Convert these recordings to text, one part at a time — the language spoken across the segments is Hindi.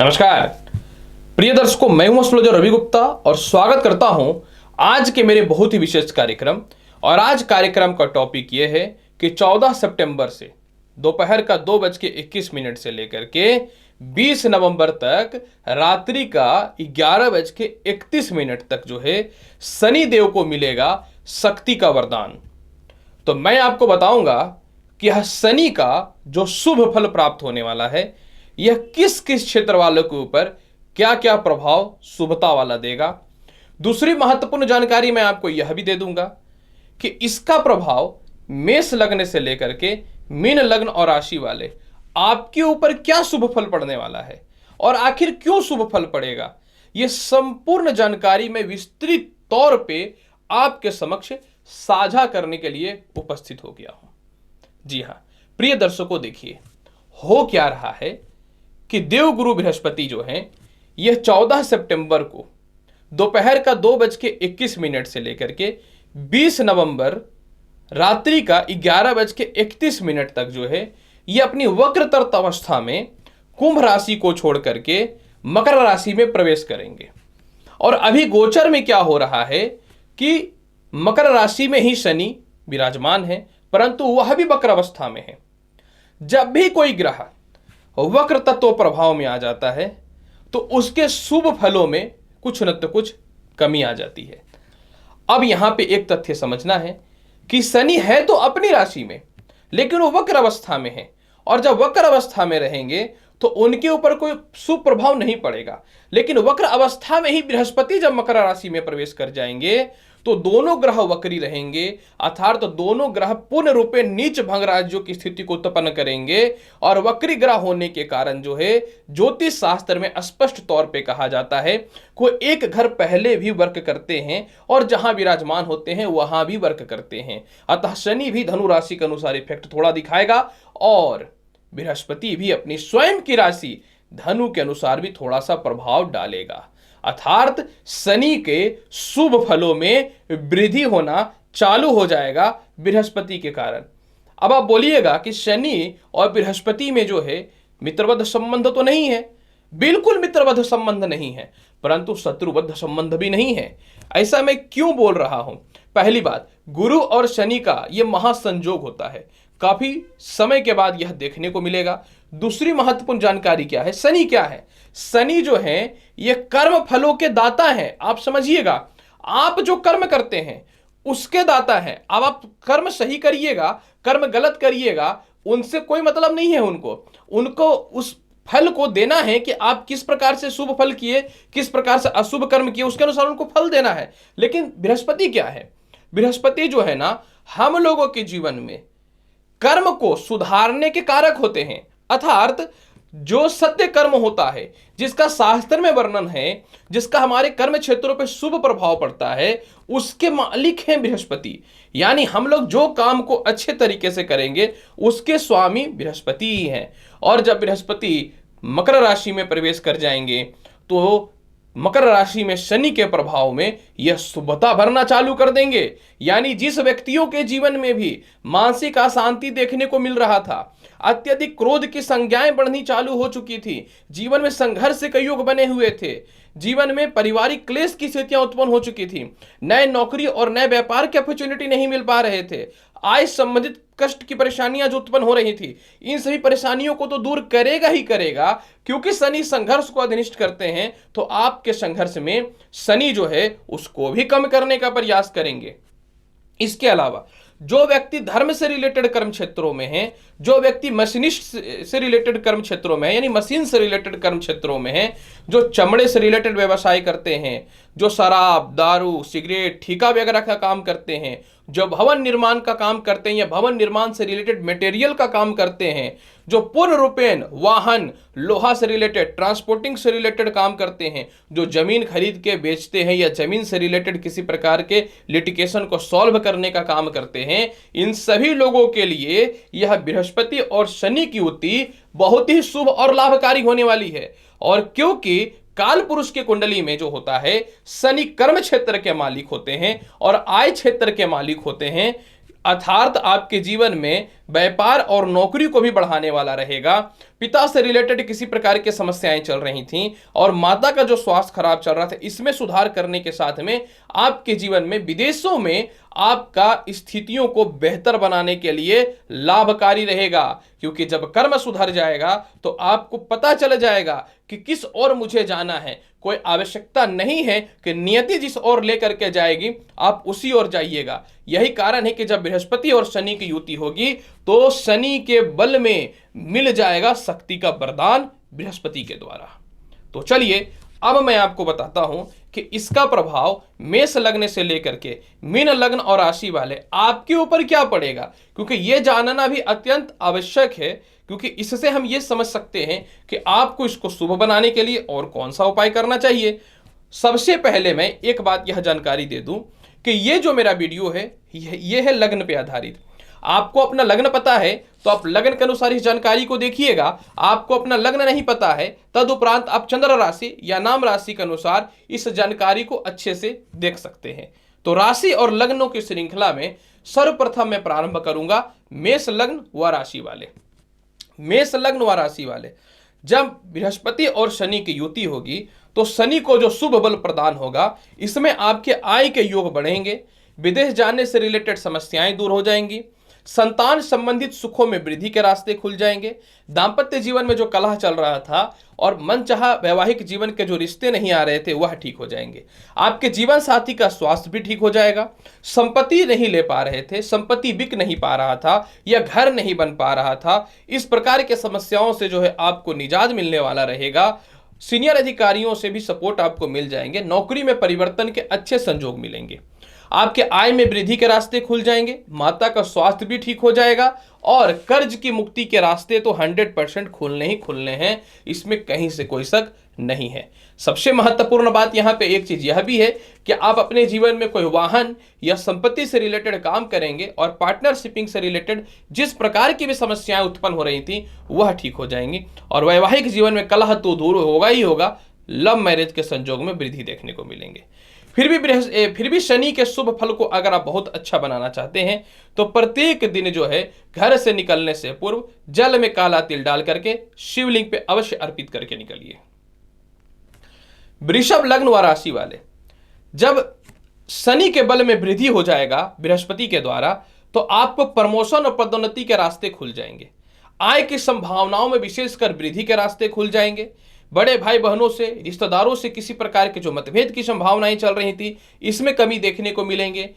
नमस्कार प्रिय दर्शकों, मैं हूं एस्ट्रोलॉजर रवि गुप्ता और स्वागत करता हूं आज के मेरे बहुत ही विशेष कार्यक्रम। और आज कार्यक्रम का टॉपिक यह है कि 14 सितंबर से दोपहर का 2:21 से लेकर के 20 नवंबर तक रात्रि का 11:31 तक जो है शनि देव को मिलेगा शक्ति का वरदान। तो मैं आपको बताऊंगा कि यह शनि का जो शुभ फल प्राप्त होने वाला है यह किस किस क्षेत्र वालों के ऊपर क्या क्या प्रभाव शुभता वाला देगा। दूसरी महत्वपूर्ण जानकारी मैं आपको यह भी दे दूंगा कि इसका प्रभाव मेष लग्न से लेकर के मीन लग्न और राशि वाले आपके ऊपर क्या शुभ फल पड़ने वाला है और आखिर क्यों शुभ फल पड़ेगा। यह संपूर्ण जानकारी मैं विस्तृत तौर पे आपके समक्ष साझा करने के लिए उपस्थित हो गया हूं। जी हां प्रिय दर्शकों, देखिए हो क्या रहा है कि देवगुरु बृहस्पति जो हैं यह 14 सितंबर को दोपहर का 2:21 से लेकर के 20 नवंबर रात्रि का 11:31 तक जो है यह अपनी वक्रतुंड अवस्था में कुंभ राशि को छोड़ करके मकर राशि में प्रवेश करेंगे। और अभी गोचर में क्या हो रहा है कि मकर राशि में ही शनि विराजमान है, परंतु वह भी वक्र अवस्था में है। जब भी कोई ग्रह वक्र तत्व प्रभाव में आ जाता है तो उसके शुभ फलों में कुछ न तो कुछ कमी आ जाती है। अब यहां पे एक तथ्य समझना है कि शनि है तो अपनी राशि में, लेकिन वो वक्र अवस्था में है, और जब वक्र अवस्था में रहेंगे तो उनके ऊपर कोई शुभ प्रभाव नहीं पड़ेगा। लेकिन वक्र अवस्था में ही बृहस्पति जब मकर राशि में प्रवेश कर जाएंगे तो दोनों ग्रह वक्री रहेंगे, अर्थात तो दोनों ग्रह पूर्ण रूपे नीच भंग राज्यों की स्थिति को उत्पन्न करेंगे। और वक्री ग्रह होने के कारण जो है ज्योतिष शास्त्र में स्पष्ट तौर पे कहा जाता है कोई एक घर पहले भी वर्क करते हैं और जहां विराजमान होते हैं वहां भी वर्क करते हैं। अतः शनि भी धनु राशि के अनुसार इफेक्ट थोड़ा दिखाएगा और बृहस्पति भी अपनी स्वयं की राशि धनु के अनुसार भी थोड़ा सा प्रभाव डालेगा। अर्थात शनि के शुभ फलों में वृद्धि होना चालू हो जाएगा बृहस्पति के कारण। अब आप बोलिएगा कि शनि और बृहस्पति में जो है मित्रवध संबंध तो नहीं है। बिल्कुल मित्रवध संबंध नहीं है, परंतु शत्रुबद्ध संबंध भी नहीं है। ऐसा मैं क्यों बोल रहा हूं? पहली बात, गुरु और शनि का यह महासंयोग होता है, काफी समय के बाद यह देखने को मिलेगा। दूसरी महत्वपूर्ण जानकारी क्या है? शनि क्या है? शनि जो है ये कर्म फलों के दाता हैं। आप समझिएगा, आप जो कर्म करते हैं उसके दाता हैं। अब आप कर्म सही करिएगा, कर्म गलत करिएगा, उनसे कोई मतलब नहीं है। उनको उस फल को देना है कि आप किस प्रकार से शुभ फल किए, किस प्रकार से अशुभ कर्म किए, उसके अनुसार उनको फल देना है। लेकिन बृहस्पति क्या है? बृहस्पति जो है ना, हम लोगों के जीवन में कर्म को सुधारने के कारक होते हैं। अर्थात जो सत्य कर्म होता है, जिसका शास्त्र में वर्णन है, जिसका हमारे कर्म क्षेत्रों पर शुभ प्रभाव पड़ता है, उसके मालिक हैं बृहस्पति। यानी हम लोग जो काम को अच्छे तरीके से करेंगे उसके स्वामी बृहस्पति ही हैं। और जब बृहस्पति मकर राशि में प्रवेश कर जाएंगे तो मकर राशि में शनि के प्रभाव में यह शुभता भरना चालू कर देंगे। यानी जिस व्यक्तियों के जीवन में भी मानसिक अशांति देखने को मिल रहा था, अत्यधिक क्रोध की संज्ञाएं बढ़नी चालू हो चुकी थी, जीवन में संघर्ष के युग बने हुए थे, जीवन में पारिवारिक क्लेश की स्थितियां उत्पन्न हो चुकी थी, नए नौकरी और नए व्यापार के अपॉर्चुनिटी नहीं मिल पा रहे थे, आय संबंधित कष्ट की परेशानियां जो उत्पन्न हो रही थी, इन सभी परेशानियों को तो दूर करेगा ही करेगा, क्योंकि शनि संघर्ष को अधिनिष्ठ करते हैं। तो आपके संघर्ष में शनि जो है उसको भी कम करने का प्रयास करेंगे। इसके अलावा जो व्यक्ति धर्म से रिलेटेड कर्म क्षेत्रों में है, जो व्यक्ति मशीनिस्ट से रिलेटेड कर्म क्षेत्रों में है, यानी मशीन से रिलेटेड कर्म क्षेत्रों में है, जो चमड़े से रिलेटेड व्यवसाय करते हैं, जो शराब, दारू, सिगरेट, ठेका वगैरह का काम करते हैं, जो भवन निर्माण का काम करते हैं या भवन निर्माण से रिलेटेड मटेरियल का काम करते हैं, जो पूर्ण रूपेण वाहन, लोहा से रिलेटेड, ट्रांसपोर्टिंग से रिलेटेड काम करते हैं, जो जमीन खरीद के बेचते हैं या जमीन से रिलेटेड किसी प्रकार के लिटिगेशन को सॉल्व करने का काम करते हैं, इन सभी लोगों के लिए यह बृहस्पति और शनि की युति बहुत ही शुभ और लाभकारी होने वाली है। और क्योंकि काल पुरुष के कुंडली में जो होता है, शनि कर्म क्षेत्र के मालिक होते हैं और आय क्षेत्र के मालिक होते हैं। अर्थात आपके जीवन में व्यापार और नौकरी को भी बढ़ाने वाला रहेगा। पिता से रिलेटेड किसी प्रकार की समस्याएं चल रही थीं और माता का जो स्वास्थ्य खराब चल रहा था, इसमें सुधार करने के साथ में आपके जीवन में विदेशों में आपका स्थितियों को बेहतर बनाने के लिए लाभकारी रहेगा। क्योंकि जब कर्म सुधर जाएगा तो आपको पता चल जाएगा कि किस ओर मुझे जाना है। कोई आवश्यकता नहीं है कि नियति जिस ओर लेकर के जाएगी आप उसी ओर जाइएगा। यही कारण है कि जब बृहस्पति और शनि की युति होगी तो शनि के बल में मिल जाएगा शक्ति का वरदान बृहस्पति के द्वारा। तो चलिए अब मैं आपको बताता हूं कि इसका प्रभाव मेष लग्न से लेकर के मीन लग्न और राशि वाले आपके ऊपर क्या पड़ेगा, क्योंकि यह जानना भी अत्यंत आवश्यक है। क्योंकि इससे हम यह समझ सकते हैं कि आपको इसको शुभ बनाने के लिए और कौन सा उपाय करना चाहिए। सबसे पहले मैं एक बात यह जानकारी दे दूं कि यह जो मेरा वीडियो है यह है लग्न पे आधारित। आपको अपना लग्न पता है तो आप लग्न के अनुसार इस जानकारी को देखिएगा। आपको अपना लग्न नहीं पता है तदुपरांत आप चंद्र राशि या नाम राशि के अनुसार इस जानकारी को अच्छे से देख सकते हैं। तो राशि और लग्नों की श्रृंखला में सर्वप्रथम मैं प्रारंभ करूंगा मेष लग्न व राशि वाले। मेष लग्न व राशि वाले, जब बृहस्पति और शनि की युति होगी तो शनि को जो शुभ बल प्रदान होगा इसमें आपके आय के योग बढ़ेंगे, विदेश जाने से रिलेटेड समस्याएं दूर हो जाएंगी, संतान संबंधित सुखों में वृद्धि के रास्ते खुल जाएंगे, दांपत्य जीवन में जो कलह चल रहा था और मनचाहा वैवाहिक जीवन के जो रिश्ते नहीं आ रहे थे वह ठीक हो जाएंगे, आपके जीवन साथी का स्वास्थ्य भी ठीक हो जाएगा, संपत्ति नहीं ले पा रहे थे, संपत्ति बिक नहीं पा रहा था या घर नहीं बन पा रहा था, इस प्रकार के समस्याओं से जो है आपको निजात मिलने वाला रहेगा। सीनियर अधिकारियों से भी सपोर्ट आपको मिल जाएंगे, नौकरी में परिवर्तन के अच्छे संजोग मिलेंगे, आपके आय में वृद्धि के रास्ते खुल जाएंगे, माता का स्वास्थ्य भी ठीक हो जाएगा और कर्ज की मुक्ति के रास्ते तो 100% खुलने ही खुलने हैं, इसमें कहीं से कोई शक नहीं है। सबसे महत्वपूर्ण बात यहां पे एक चीज यह भी है कि आप अपने जीवन में कोई वाहन या संपत्ति से रिलेटेड काम करेंगे और पार्टनरशिपिंग से रिलेटेड जिस प्रकार की भी समस्याएं उत्पन्न हो रही थी वह ठीक हो जाएंगी और वैवाहिक जीवन में कलह तो दूर होगा ही होगा, लव मैरिज के संजोग में वृद्धि देखने को मिलेंगे। फिर भी शनि के शुभ फल को अगर आप बहुत अच्छा बनाना चाहते हैं तो प्रत्येक दिन जो है घर से निकलने से पूर्व जल में काला तिल डाल करके शिवलिंग पे अवश्य अर्पित करके निकलिए। वृषभ लग्न व राशि वाले, जब शनि के बल में वृद्धि हो जाएगा बृहस्पति के द्वारा तो आपको प्रमोशन और पदोन्नति के रास्ते खुल जाएंगे, आय की संभावनाओं में विशेषकर वृद्धि के रास्ते खुल जाएंगे, बड़े भाई बहनों से रिश्तेदारों से किसी प्रकार के जो मतभेद की संभावनाएं चल रही थी इसमें कमी देखने को मिलेंगे,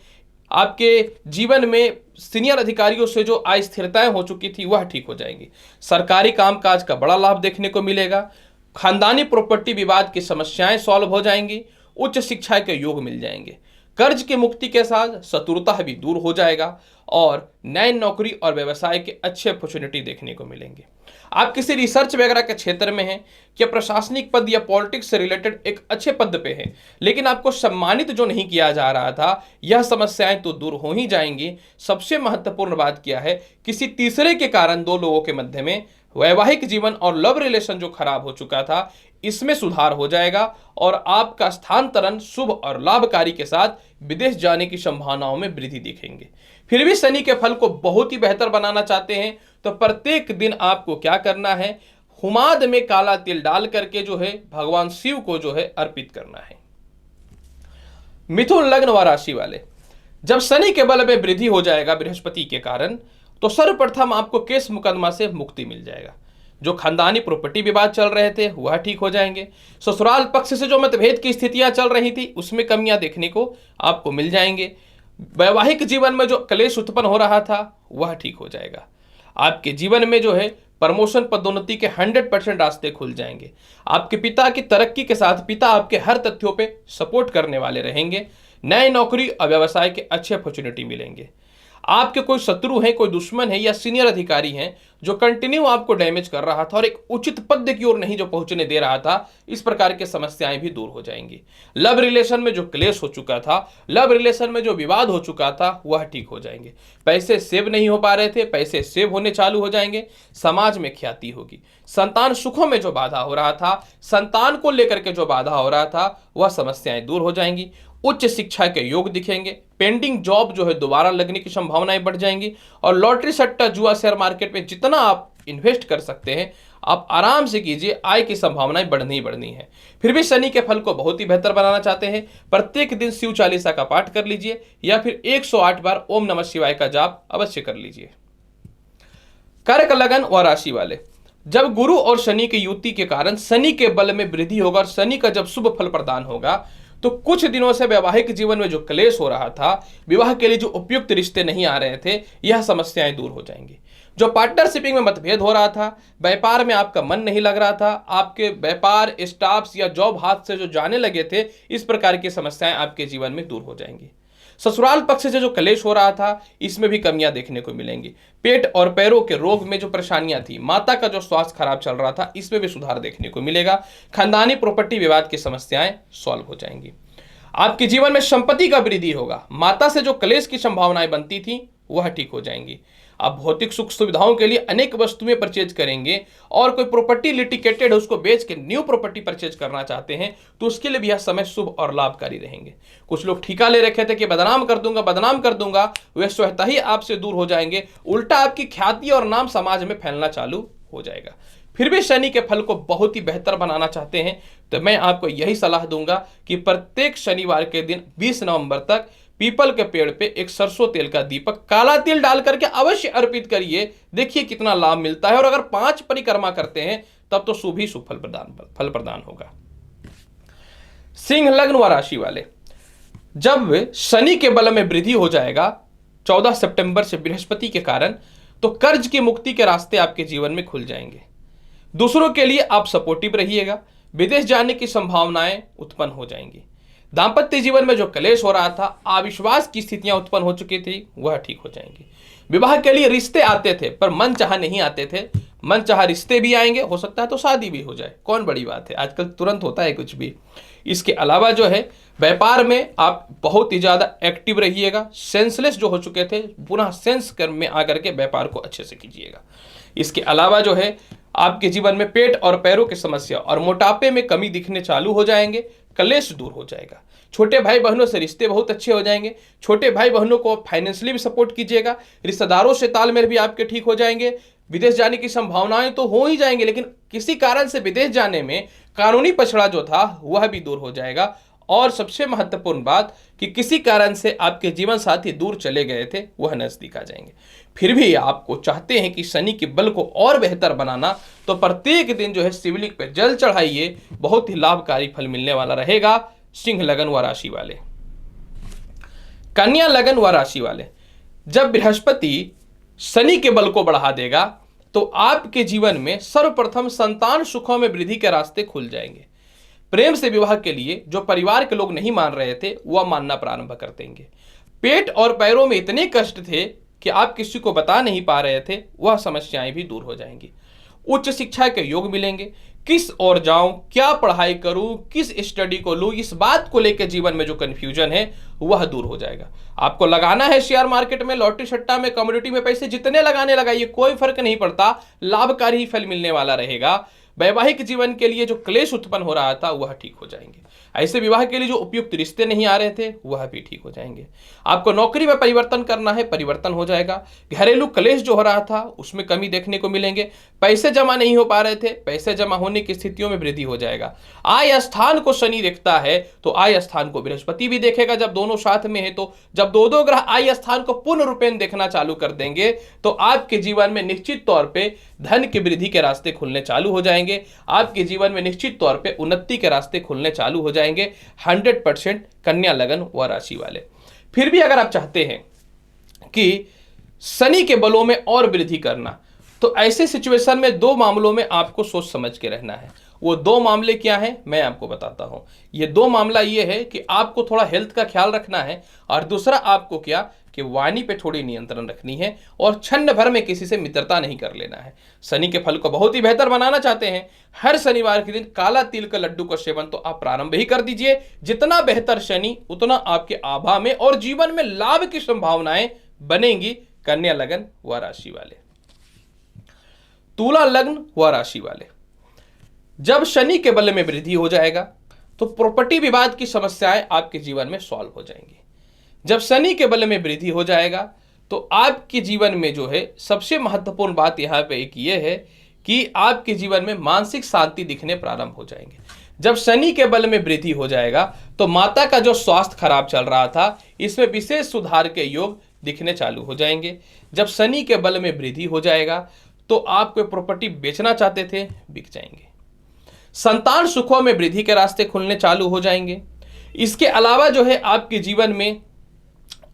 आपके जीवन में सीनियर अधिकारियों से जो अस्थिरताएं हो चुकी थी वह ठीक हो जाएंगी, सरकारी कामकाज का बड़ा लाभ देखने को मिलेगा, खानदानी प्रॉपर्टी विवाद की समस्याएं सॉल्व हो जाएंगी, उच्च शिक्षा के योग मिल जाएंगे, कर्ज की मुक्ति के साथ शत्रुता भी दूर हो जाएगा और नए नौकरी और व्यवसाय के अच्छे अपॉर्चुनिटी देखने को मिलेंगे। आप किसी रिसर्च वगैरह के क्षेत्र में हैं या प्रशासनिक पद या पॉलिटिक्स से रिलेटेड एक अच्छे पद पे हैं लेकिन आपको सम्मानित जो नहीं किया जा रहा था, यह समस्याएं तो दूर हो ही जाएंगी। सबसे महत्वपूर्ण बात क्या है, किसी तीसरे के कारण दो लोगों के मध्य में वैवाहिक जीवन और लव रिलेशन जो खराब हो चुका था इसमें सुधार हो जाएगा और आपका स्थानांतरण शुभ और लाभकारी के साथ विदेश जाने की संभावनाओं में वृद्धि दिखेंगे। फिर भी शनि के फल को बहुत ही बेहतर बनाना चाहते हैं तो प्रत्येक दिन आपको क्या करना है, हुमाद में काला तिल डाल करके जो है भगवान शिव को जो है अर्पित करना है। मिथुन लग्न व राशि वाले, जब शनि के बल में वृद्धि हो जाएगा बृहस्पति के कारण तो सर्वप्रथम आपको केस मुकदमा से मुक्ति मिल जाएगा, जो खानदानी प्रॉपर्टी विवाद चल रहे थे वह ठीक हो जाएंगे, ससुराल पक्ष से जो मतभेद की स्थितियां चल रही थी उसमें कमियां देखने को आपको मिल जाएंगे, वैवाहिक जीवन में जो क्लेश उत्पन्न हो रहा था वह ठीक हो जाएगा, आपके जीवन में जो है प्रमोशन पदोन्नति के 100% रास्ते खुल जाएंगे, आपके पिता की तरक्की के साथ पिता आपके हर तथ्यों पे सपोर्ट करने वाले रहेंगे, नए नौकरी और व्यवसाय के अच्छे अपॉर्चुनिटी मिलेंगे, आपके कोई शत्रु हैं, कोई दुश्मन है या सीनियर अधिकारी हैं जो कंटिन्यू आपको डैमेज कर रहा था और एक उचित पद की ओर नहीं जो पहुंचने दे रहा था, इस प्रकार की समस्याएं भी दूर हो जाएंगी। लव रिलेशन में जो क्लेश हो चुका था, लव रिलेशन में जो विवाद हो चुका था वह ठीक हो जाएंगे, पैसे सेव नहीं हो पा रहे थे पैसे सेव होने चालू हो जाएंगे, समाज में ख्याति होगी, संतान सुखों में जो बाधा हो रहा था, संतान को लेकर के जो बाधा हो रहा था वह समस्याएं दूर हो जाएंगी, उच्च शिक्षा के योग दिखेंगे, पेंडिंग जॉब जो है दोबारा लगने की संभावनाएं बढ़ जाएंगी, और लॉटरी सट्टा जुआ शेयर मार्केट में जितना आप इन्वेस्ट कर सकते हैं आप आराम से कीजिए, आय की संभावनाएं बढ़नी ही बढ़नी है। फिर भी शनि के फल को बहुत ही बेहतर बनाना चाहते हैं, प्रत्येक दिन शिव चालीसा का पाठ कर लीजिए या फिर 108 बार ओम नमः शिवाय का जाप अवश्य कर लीजिए। कर्क लगन व राशि वाले, जब गुरु और शनि की युति के कारण शनि के बल में वृद्धि होगा और शनि का जब शुभ फल प्रदान होगा तो कुछ दिनों से वैवाहिक जीवन में जो क्लेश हो रहा था, विवाह के लिए जो उपयुक्त रिश्ते नहीं आ रहे थे, यह समस्याएं दूर हो जाएंगी। जो पार्टनरशिपिंग में मतभेद हो रहा था, व्यापार में आपका मन नहीं लग रहा था, आपके व्यापार स्टाफ्स या जॉब हाथ से जो जाने लगे थे, इस प्रकार की समस्याएं आपके जीवन में दूर हो जाएंगी। ससुराल पक्ष से जो क्लेश हो रहा था, इसमें भी कमियां देखने को मिलेंगी। पेट और पैरों के रोग में जो परेशानियां थी, माता का जो स्वास्थ्य खराब चल रहा था, इसमें भी सुधार देखने को मिलेगा। खानदानी प्रॉपर्टी विवाद की समस्याएं सॉल्व हो जाएंगी। आपके जीवन में संपत्ति का वृद्धि होगा। माता से जो क्लेश की संभावनाएं बनती थी वह ठीक हो जाएंगी। आप भौतिक सुख सुविधाओं के लिए अनेक वस्तुएं परचेज करेंगे, और कोई प्रॉपर्टी लिटिकेटेड है उसको बेच के न्यू प्रॉपर्टी परचेज करना चाहते हैं तो उसके लिए भी यह समय शुभ और लाभकारी रहेंगे। कुछ लोग ठिका ले रखे थे कि बदनाम कर दूंगा, वे स्वतः ही आपसे दूर हो जाएंगे। उल्टा आपकी ख्याति और नाम समाज में फैलना चालू हो जाएगा। फिर भी शनि के फल को बहुत ही बेहतर बनाना चाहते हैं तो मैं आपको यही सलाह दूंगा कि प्रत्येक शनिवार के दिन 20 नवंबर तक पीपल के पेड़ पे एक सरसों तेल का दीपक काला तिल डाल करके अवश्य अर्पित करिए। देखिए कितना लाभ मिलता है, और अगर 5 परिक्रमा करते हैं तब तो शुभ ही शुभ फल प्रदान होगा। सिंह लग्न व राशि वाले, जब शनि के बल में वृद्धि हो जाएगा 14 सितंबर से बृहस्पति के कारण, तो कर्ज की मुक्ति के रास्ते आपके जीवन में खुल जाएंगे। दूसरों के लिए आप सपोर्टिव रहिएगा। विदेश जाने की संभावनाएं उत्पन्न हो जाएंगी। दांपत्य जीवन में जो क्लेश हो रहा था, अविश्वास की स्थितियां उत्पन्न हो चुकी थी, वह ठीक हो जाएंगी। विवाह के लिए रिश्ते आते थे पर मन चाह नहीं आते थे, मन चाह रिश्ते भी आएंगे, हो सकता है तो शादी भी हो जाए, कौन बड़ी बात है, आजकल तुरंत होता है कुछ भी। इसके अलावा जो है व्यापार में आप बहुत ही ज्यादा एक्टिव रहिएगा। सेंसलेस जो हो चुके थे पुनः सेंस कर्म में आकर के व्यापार को अच्छे से कीजिएगा। इसके अलावा जो है आपके जीवन में पेट और पैरों की समस्या और मोटापे में कमी दिखने चालू हो जाएंगे, क्लेश दूर हो जाएगा। छोटे भाई बहनों से रिश्ते बहुत अच्छे हो जाएंगे। छोटे भाई बहनों को फाइनेंशियली भी सपोर्ट कीजिएगा। रिश्तेदारों से तालमेल भी आपके ठीक हो जाएंगे। विदेश जाने की संभावनाएं तो हो ही जाएंगे, लेकिन किसी कारण से विदेश जाने में कानूनी पछड़ा जो था वह भी दूर हो जाएगा। और सबसे महत्वपूर्ण बात कि किसी कारण से आपके जीवन साथी दूर चले गए थे, वह नजदीक आ जाएंगे। फिर भी आपको चाहते हैं कि शनि के बल को और बेहतर बनाना, तो प्रत्येक दिन जो है शिवलिंग पे जल चढ़ाइए, बहुत ही लाभकारी फल मिलने वाला रहेगा। सिंह लगन व राशि वाले, कन्या लगन व राशि वाले, जब बृहस्पति शनि के बल को बढ़ा देगा तो आपके जीवन में सर्वप्रथम संतान सुखों में वृद्धि के रास्ते खुल जाएंगे। प्रेम से विवाह के लिए जो परिवार के लोग नहीं मान रहे थे वह मानना प्रारंभ कर देंगे। पेट और पैरों में इतने कष्ट थे कि आप किसी को बता नहीं पा रहे थे, वह समस्याएं भी दूर हो जाएंगी। उच्च शिक्षा के योग मिलेंगे। किस ओर जाऊं, क्या पढ़ाई करूं, किस स्टडी को लूं, इस बात को लेकर जीवन में जो कंफ्यूजन है वह दूर हो जाएगा। आपको लगाना है शेयर मार्केट में, लॉटरी सट्टा में, कमोडिटी में पैसे जितने लगाने लगाइए, कोई फर्क नहीं पड़ता, लाभकारी ही फल मिलने वाला रहेगा। वैवाहिक जीवन के लिए जो क्लेश उत्पन्न हो रहा था वह ठीक हो जाएंगे। ऐसे विवाह के लिए जो उपयुक्त रिश्ते नहीं आ रहे थे वह भी ठीक हो जाएंगे। आपको नौकरी में परिवर्तन करना है, परिवर्तन हो जाएगा। घरेलू क्लेश जो हो रहा था उसमें कमी देखने को मिलेंगे। पैसे जमा नहीं हो पा रहे थे, पैसे जमा होने की स्थितियों में वृद्धि हो जाएगा। आय स्थान को शनि देखता है तो आय स्थान को बृहस्पति भी देखेगा। जब दोनों साथ में है तो जब दो ग्रह आय स्थान को पूर्ण रूपेण देखना चालू कर देंगे तो आपके जीवन में निश्चित तौर पर धन की वृद्धि के रास्ते खुलने चालू हो जाएंगे। आपके जीवन में निश्चित तौर पे उन्नति के रास्ते खुलने चालू हो जाएंगे। 100% कन्या लगन व राशि वाले। फिर भी अगर आप चाहते हैं कि शनि के बलों में और वृद्धि करना, तो ऐसे सिचुएशन में 2 मामलों में आपको सोच समझ के रहना है। वो 2 मामले क्या हैं मैं आपको बताता हूं। ये 2 मामला ये है कि आपको थोड़ा हेल्थ का ख्याल रखना है, और दूसरा आपको क्या कि वाणी पे थोड़ी नियंत्रण रखनी है, और क्षण भर में किसी से मित्रता नहीं कर लेना है। शनि के फल को बहुत ही बेहतर बनाना चाहते हैं, हर शनिवार के दिन काला तिल का लड्डू का सेवन तो आप प्रारंभ ही कर दीजिए। जितना बेहतर शनि उतना आपके आभा में और जीवन में लाभ की संभावनाएं बनेंगी। कन्या लगन व राशि वाले। तुला लग्न व राशि वाले, जब शनि के बल में वृद्धि हो जाएगा तो प्रॉपर्टी विवाद की समस्याएं आपके जीवन में सॉल्व हो जाएंगी। जब शनि के बल में वृद्धि हो जाएगा तो आपके जीवन में जो है सबसे महत्वपूर्ण बात यहाँ पे एक ये है कि आपके जीवन में मानसिक शांति दिखने प्रारंभ हो जाएंगे। जब शनि के बल में वृद्धि हो जाएगा तो माता का जो स्वास्थ्य खराब चल रहा था इसमें विशेष सुधार के योग दिखने चालू हो जाएंगे। जब शनि के बल में वृद्धि हो जाएगा तो आप कोई प्रॉपर्टी बेचना चाहते थे, बिक जाएंगे। संतान सुखों में वृद्धि के रास्ते खुलने चालू हो जाएंगे। इसके अलावा जो है आपके जीवन में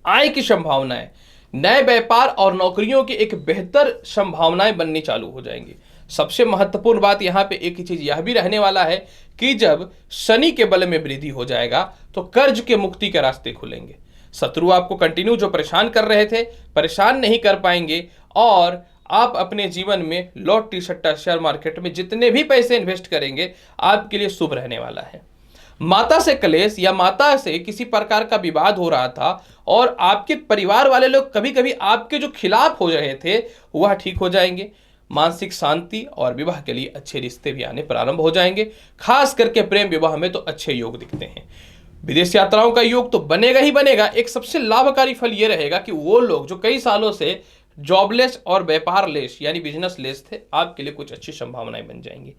आय की संभावनाएं, नए व्यापार और नौकरियों की एक बेहतर संभावनाएं बननी चालू हो जाएंगी। सबसे महत्वपूर्ण बात यहाँ पे एक ही चीज यह भी रहने वाला है कि जब शनि के बल में वृद्धि हो जाएगा तो कर्ज के मुक्ति के रास्ते खुलेंगे। शत्रु आपको कंटिन्यू जो परेशान कर रहे थे परेशान नहीं कर पाएंगे और आप अपने जीवन में लॉटरी सट्टा शेयर मार्केट में जितने भी पैसे इन्वेस्ट करेंगे आपके लिए शुभ रहने वाला है। माता से क्लेश या माता से किसी प्रकार का विवाद हो रहा था और आपके परिवार वाले लोग कभी कभी आपके जो खिलाफ हो रहे थे वह ठीक हो जाएंगे। मानसिक शांति और विवाह के लिए अच्छे रिश्ते भी आने प्रारंभ हो जाएंगे। खास करके प्रेम विवाह में तो अच्छे योग दिखते हैं। विदेश यात्राओं का योग तो बनेगा ही बनेगा। एक सबसे लाभकारी फल यह रहेगा कि वो लोग जो कई सालों से जॉबलेस और व्यापार लेस यानी बिजनेस लेस थे आपके लिए कुछ अच्छी संभावनाएं बन जाएंगी।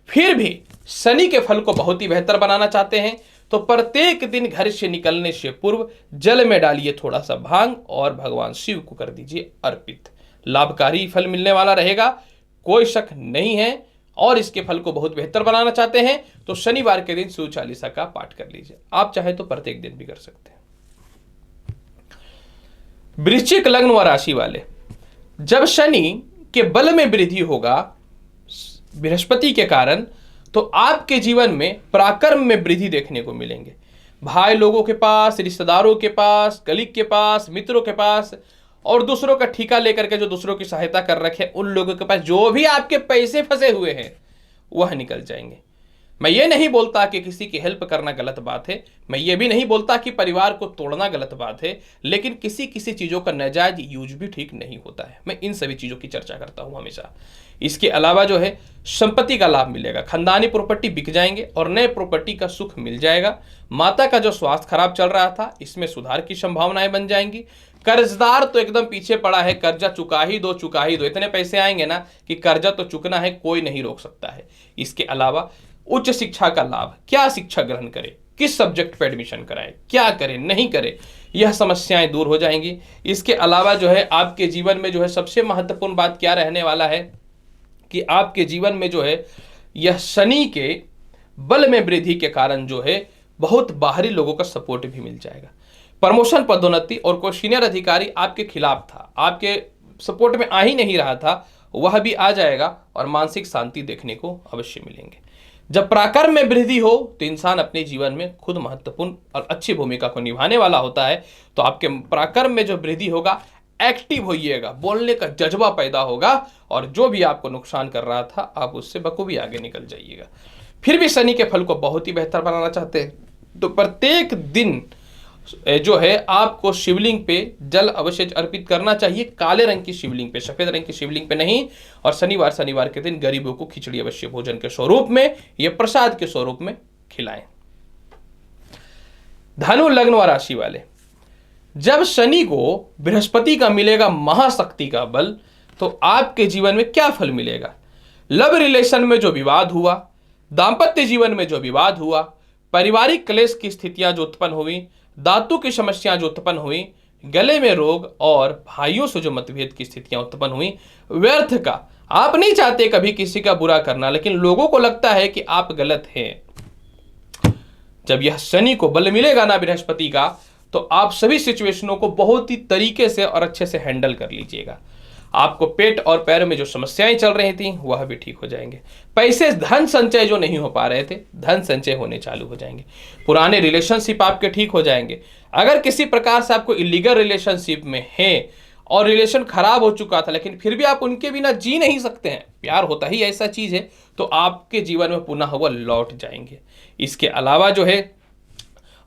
फिर भी शनि के फल को बहुत ही बेहतर बनाना चाहते हैं तो प्रत्येक दिन घर से निकलने से पूर्व जल में डालिए थोड़ा सा भांग और भगवान शिव को कर दीजिए अर्पित। लाभकारी फल मिलने वाला रहेगा, कोई शक नहीं है। और इसके फल को बहुत बेहतर बनाना चाहते हैं तो शनिवार के दिन शिव चालीसा का पाठ कर लीजिए। आप चाहे तो प्रत्येक दिन भी कर सकते हैं। वृश्चिक लग्न व राशि वाले, जब शनि के बल में वृद्धि होगा बृहस्पति के कारण तो आपके जीवन में पराक्रम में वृद्धि देखने को मिलेंगे। भाई लोगों के पास, रिश्तेदारों के पास, कलीग के पास, मित्रों के पास और दूसरों का ठेका लेकर के जो दूसरों की सहायता कर रखे उन लोगों के पास जो भी आपके पैसे फंसे हुए हैं वह निकल जाएंगे। मैं ये नहीं बोलता कि किसी की हेल्प करना गलत बात है, मैं ये भी नहीं बोलता कि परिवार को तोड़ना गलत बात है, लेकिन किसी किसी चीज़ों का नाजायज यूज भी ठीक नहीं होता है। मैं इन सभी चीज़ों की चर्चा करता हूँ हमेशा। इसके अलावा जो है संपत्ति का लाभ मिलेगा, खानदानी प्रॉपर्टी बिक जाएंगे और नए प्रॉपर्टी का सुख मिल जाएगा। माता का जो स्वास्थ्य खराब चल रहा था इसमें सुधार की संभावनाएं बन जाएंगी। कर्जदार तो एकदम पीछे पड़ा है, कर्जा चुका ही दो, चुका ही दो। इतने पैसे आएंगे ना कि कर्जा तो चुकना है, कोई नहीं रोक सकता है। इसके अलावा उच्च शिक्षा का लाभ, क्या शिक्षा ग्रहण करें, किस सब्जेक्ट पे एडमिशन कराएं, क्या करें नहीं करें, यह समस्याएं दूर हो जाएंगी। इसके अलावा जो है आपके जीवन में जो है सबसे महत्वपूर्ण बात क्या रहने वाला है कि आपके जीवन में जो है यह शनि के बल में वृद्धि के कारण जो है बहुत बाहरी लोगों का सपोर्ट भी मिल जाएगा। प्रमोशन, पदोन्नति और कोई सीनियर अधिकारी आपके खिलाफ था, आपके सपोर्ट में आ ही नहीं रहा था, वह भी आ जाएगा और मानसिक शांति देखने को अवश्य मिलेंगे। जब पराक्रम में वृद्धि हो तो इंसान अपने जीवन में खुद महत्वपूर्ण और अच्छी भूमिका को निभाने वाला होता है। तो आपके पराक्रम में जो वृद्धि होगा, एक्टिव होइएगा, बोलने का जज्बा पैदा होगा और जो भी आपको नुकसान कर रहा था आप उससे बखूबी आगे निकल जाइएगा। फिर भी शनि के फल को बहुत ही बेहतर बनाना चाहते हैं तो प्रत्येक दिन जो है आपको शिवलिंग पे जल अवश्य अर्पित करना चाहिए। काले रंग की शिवलिंग पे, सफेद रंग की शिवलिंग पे नहीं। और शनिवार के दिन गरीबों को खिचड़ी अवश्य भोजन के स्वरूप में या प्रसाद के स्वरूप में खिलाएं। धनु लग्न व राशि वाले, जब शनि को बृहस्पति का मिलेगा महाशक्ति का बल तो आपके जीवन में क्या फल मिलेगा। लव रिलेशन में जो विवाद हुआ, दाम्पत्य जीवन में जो विवाद हुआ, पारिवारिक क्लेश की स्थितियां जो उत्पन्न हुई, दांतों की समस्याएं जो उत्पन्न हुई, गले में रोग और भाइयों से जो मतभेद की स्थितियां उत्पन्न हुई, व्यर्थ का, आप नहीं चाहते कभी किसी का बुरा करना लेकिन लोगों को लगता है कि आप गलत हैं। जब यह शनि को बल मिलेगा ना बृहस्पति का तो आप सभी सिचुएशनों को बहुत ही तरीके से और अच्छे से हैंडल कर लीजिएगा। आपको पेट और पैर में जो समस्याएं चल रही थी वह भी ठीक हो जाएंगे। पैसे, धन संचय जो नहीं हो पा रहे थे, धन संचय होने चालू हो जाएंगे। पुराने रिलेशनशिप आपके ठीक हो जाएंगे। अगर किसी प्रकार से आपको इलीगल रिलेशनशिप में है और रिलेशन खराब हो चुका था लेकिन फिर भी आप उनके बिना जी नहीं सकते हैं, प्यार होता ही ऐसा चीज है, तो आपके जीवन में पुनः वह लौट जाएंगे। इसके अलावा जो है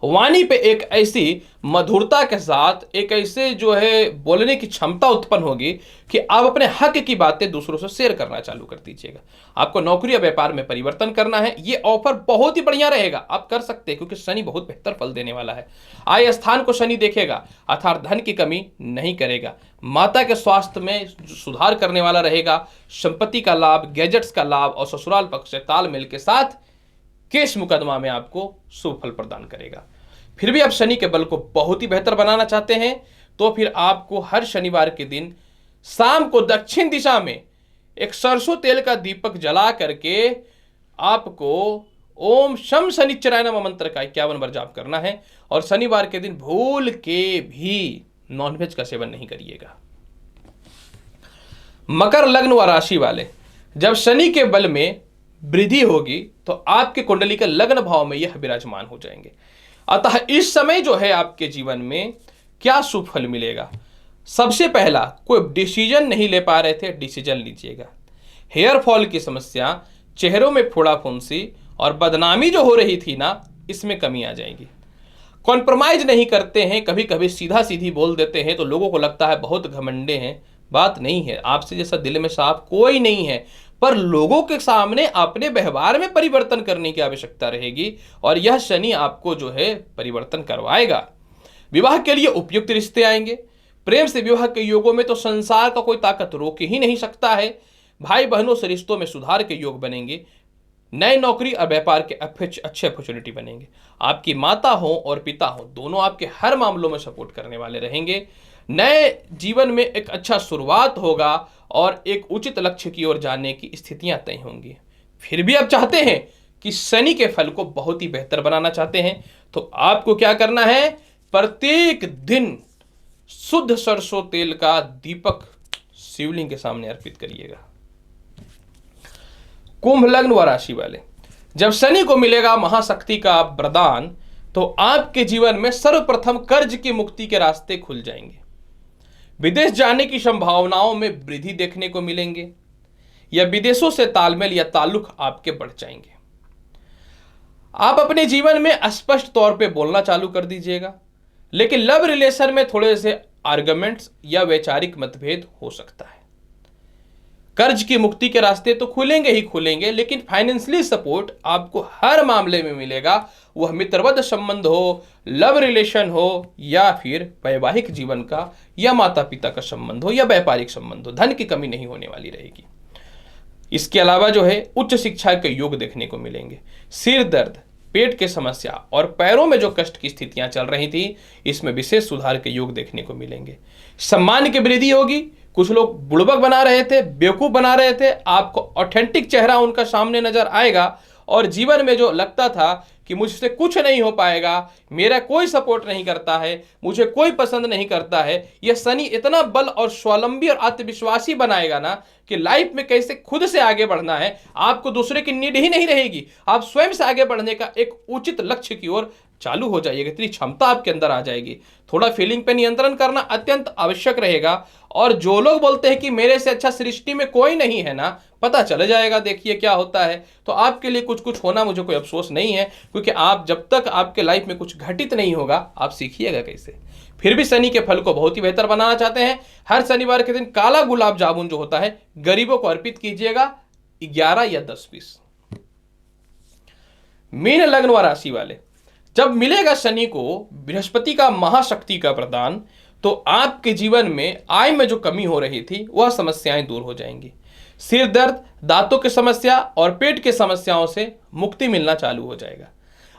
वाणी पे एक ऐसी मधुरता के साथ, एक ऐसे जो है बोलने की क्षमता उत्पन्न होगी कि आप अपने हक की बातें दूसरों से शेयर करना चालू कर दीजिएगा। आपको नौकरी या व्यापार में परिवर्तन करना है, ये ऑफर बहुत ही बढ़िया रहेगा, आप कर सकते हैं, क्योंकि शनि बहुत बेहतर फल देने वाला है। आय स्थान को शनि देखेगा, अर्थात धन की कमी नहीं करेगा। माता के स्वास्थ्य में सुधार करने वाला रहेगा। संपत्ति का लाभ, गैजेट्स का लाभ और ससुराल पक्ष से तालमेल के साथ केस मुकदमा में आपको शुभ फल प्रदान करेगा। फिर भी आप शनि के बल को बहुत ही बेहतर बनाना चाहते हैं तो फिर आपको हर शनिवार के दिन शाम को दक्षिण दिशा में एक सरसों तेल का दीपक जला करके आपको ओम शम शनिश्चराय नमः मंत्र का 51 बार जाप करना है। और शनिवार के दिन भूल के भी नॉनवेज का सेवन नहीं करिएगा। मकर लग्न व राशि वाले, जब शनि के बल में वृद्धि होगी तो आपके कुंडली के लग्न भाव में यह विराजमान हो जाएंगे। अतः इस समय जो है आपके जीवन में क्या शुभ फल मिलेगा। सबसे पहला, कोई डिसीजन नहीं ले पा रहे थे, डिसीजन लीजिएगा। हेयर फॉल की समस्या, चेहरों में फोड़ा फुंसी और बदनामी जो हो रही थी ना, इसमें कमी आ जाएगी। कॉम्प्रोमाइज नहीं करते हैं, कभी कभी सीधा सीधी बोल देते हैं तो लोगों को लगता है बहुत घमंडे हैं। बात नहीं है, आपसे जैसा दिल में साफ कोई नहीं है, पर लोगों के सामने अपने व्यवहार में परिवर्तन करने की आवश्यकता रहेगी और यह शनि आपको जो है परिवर्तन करवाएगा। विवाह के लिए उपयुक्त रिश्ते आएंगे। प्रेम से विवाह के योगों में तो संसार का कोई ताकत रोक ही नहीं सकता है। भाई बहनों से रिश्तों में सुधार के योग बनेंगे। नए नौकरी और व्यापार के अच्छे अपॉर्चुनिटी बनेंगे। आपकी माता हो और पिता हो, दोनों आपके हर मामलों में सपोर्ट करने वाले रहेंगे। नए जीवन में एक अच्छा शुरुआत होगा और एक उचित लक्ष्य की ओर जाने की स्थितियां तय होंगी। फिर भी आप चाहते हैं कि शनि के फल को बहुत ही बेहतर बनाना चाहते हैं तो आपको क्या करना है, प्रत्येक दिन शुद्ध सरसों तेल का दीपक शिवलिंग के सामने अर्पित करिएगा। कुंभ लग्न व राशि वाले, जब शनि को मिलेगा महाशक्ति का वरदान तो आपके जीवन में सर्वप्रथम कर्ज की मुक्ति के रास्ते खुल जाएंगे। विदेश जाने की संभावनाओं में वृद्धि देखने को मिलेंगे या विदेशों से तालमेल या ताल्लुक आपके बढ़ जाएंगे। आप अपने जीवन में स्पष्ट तौर पे बोलना चालू कर दीजिएगा, लेकिन लव रिलेशन में थोड़े से आर्गुमेंट्स या वैचारिक मतभेद हो सकता है। कर्ज की मुक्ति के रास्ते तो खुलेंगे ही खुलेंगे, लेकिन फाइनेंशियली सपोर्ट आपको हर मामले में मिलेगा, वह मित्रवत संबंध हो, लव रिलेशन हो या फिर वैवाहिक जीवन का या माता पिता का संबंध हो या व्यापारिक संबंध हो। धन की कमी नहीं होने वाली रहेगी। इसके अलावा जो है उच्च शिक्षा के योग देखने को मिलेंगे। सिर दर्द, पेट की समस्या और पैरों में जो कष्ट की स्थितियां चल रही थी, इसमें विशेष सुधार के योग देखने को मिलेंगे। सम्मान की वृद्धि होगी। कुछ लोग बुड़बक बना रहे थे, बेवकूफ बना रहे थे, आपको ऑथेंटिक चेहरा उनका सामने नजर आएगा और जीवन में जो लगता था कि मुझसे कुछ नहीं हो पाएगा, मेरा कोई सपोर्ट नहीं करता है, मुझे कोई पसंद नहीं करता है, यह शनि इतना बल और स्वावलंबी और आत्मविश्वासी बनाएगा ना कि लाइफ में कैसे खुद से आगे बढ़ना है, आपको दूसरे की नीड ही नहीं रहेगी। आप स्वयं से आगे बढ़ने का एक उचित लक्ष्य की ओर चालू हो जाइएगा। इतनी क्षमता आपके अंदर आ जाएगी। थोड़ा फीलिंग पे नियंत्रण करना अत्यंत आवश्यक रहेगा। और जो लोग बोलते हैं कि मेरे से अच्छा सृष्टि में कोई नहीं है ना, पता चल जाएगा, देखिए क्या होता है। तो आपके लिए कुछ कुछ होना मुझे कोई अफसोस नहीं है, क्योंकि आप जब तक आपके लाइफ में कुछ घटित नहीं होगा, आप सीखिएगा कैसे। फिर भी शनि के फल को बहुत ही बेहतर बनाना चाहते हैं, हर शनिवार के दिन काला गुलाब जामुन जो होता है गरीबों को अर्पित कीजिएगा, 11 या 10 पीस। मीन लग्न व राशि वाले, जब मिलेगा शनि को बृहस्पति का महाशक्ति का प्रदान तो आपके जीवन में आय में जो कमी हो रही थी वह समस्याएं दूर हो जाएंगी। सिर दर्द, दांतों की समस्या और पेट की समस्याओं से मुक्ति मिलना चालू हो जाएगा।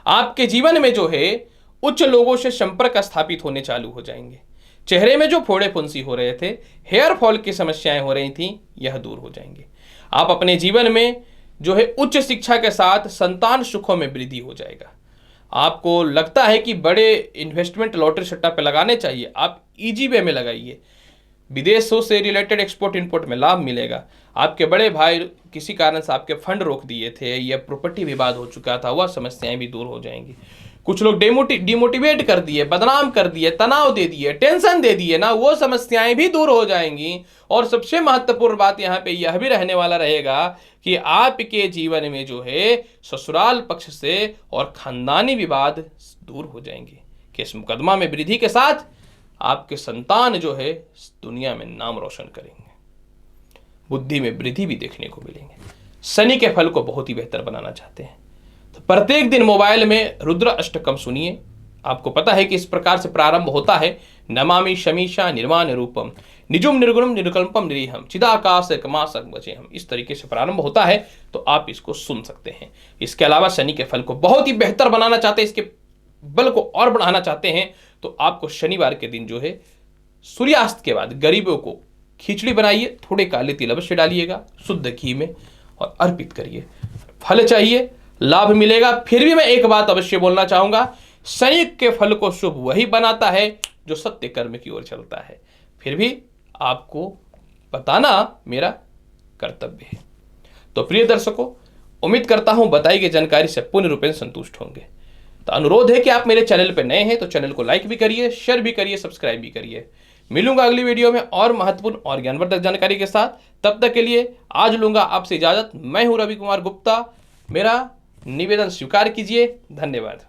आपके जीवन में जो है उच्च लोगों से संपर्क स्थापित होने चालू हो जाएंगे। चेहरे में जो फोड़े फुंसी हो रहे थे, हेयर फॉल की समस्याएं हो रही थी, यह दूर हो जाएंगे। आप अपने जीवन में जो है उच्च शिक्षा के साथ संतान सुखों में वृद्धि हो जाएगा। आपको लगता है कि बड़े इन्वेस्टमेंट लॉटरी सट्टा पे लगाने चाहिए, आप इजी वे में लगाइए। विदेशों से रिलेटेड एक्सपोर्ट इंपोर्ट में लाभ मिलेगा। आपके बड़े भाई किसी कारण से आपके फंड रोक दिए थे या प्रॉपर्टी विवाद हो चुका था, वह समस्याएं भी दूर हो जाएंगी। कुछ लोग डिमोटिवेट कर दिए, बदनाम कर दिए, तनाव दे दिए, टेंशन दे दिए ना, वो समस्याएं भी दूर हो जाएंगी। और सबसे महत्वपूर्ण बात यहाँ पे यह भी रहने वाला रहेगा कि आपके जीवन में जो है ससुराल पक्ष से और खानदानी विवाद दूर हो जाएंगे। केस मुकदमा में वृद्धि के साथ आपके संतान जो है दुनिया में नाम रोशन करेंगे। बुद्धि में वृद्धि भी देखने को मिलेंगे। शनि के फल को बहुत ही बेहतर बनाना चाहते हैं तो प्रत्येक दिन मोबाइल में रुद्र अष्टकम सुनिए। आपको पता है कि इस प्रकार से प्रारंभ होता है, नमामि शमीशा निर्वाण रूपम निजुम निर्गुणम निर्कल्पम निरीहम चिदाकाश कमासक बचेहम। इस तरीके से प्रारंभ होता है तो आप इसको सुन सकते हैं। इसके अलावा शनि के फल को बहुत ही बेहतर बनाना चाहते हैं, इसके बल को और बढ़ाना चाहते हैं तो आपको शनिवार के दिन जो है सूर्यास्त के बाद गरीबों को खिचड़ी बनाइए, थोड़े काले तिल अवश्य डालिएगा शुद्ध घी में और अर्पित करिए। फल चाहिए, लाभ मिलेगा। फिर भी मैं एक बात अवश्य बोलना चाहूंगा, शनि के फल को शुभ वही बनाता है जो सत्य कर्म की ओर चलता है। फिर भी आपको बताना मेरा कर्तव्य है। तो प्रिय दर्शकों, उम्मीद करता हूं बताई गई जानकारी से पूर्ण रूपेण संतुष्ट होंगे। तो अनुरोध है कि आप मेरे चैनल पर नए हैं तो चैनल को लाइक भी करिए, शेयर भी करिए, सब्सक्राइब भी करिए। मिलूंगा अगली वीडियो में और महत्वपूर्ण और ज्ञानवर्धक जानकारी के साथ। तब तक के लिए आज लूंगा आपसे इजाजत। मैं हूं रवि कुमार गुप्ता। मेरा निवेदन स्वीकार कीजिए। धन्यवाद।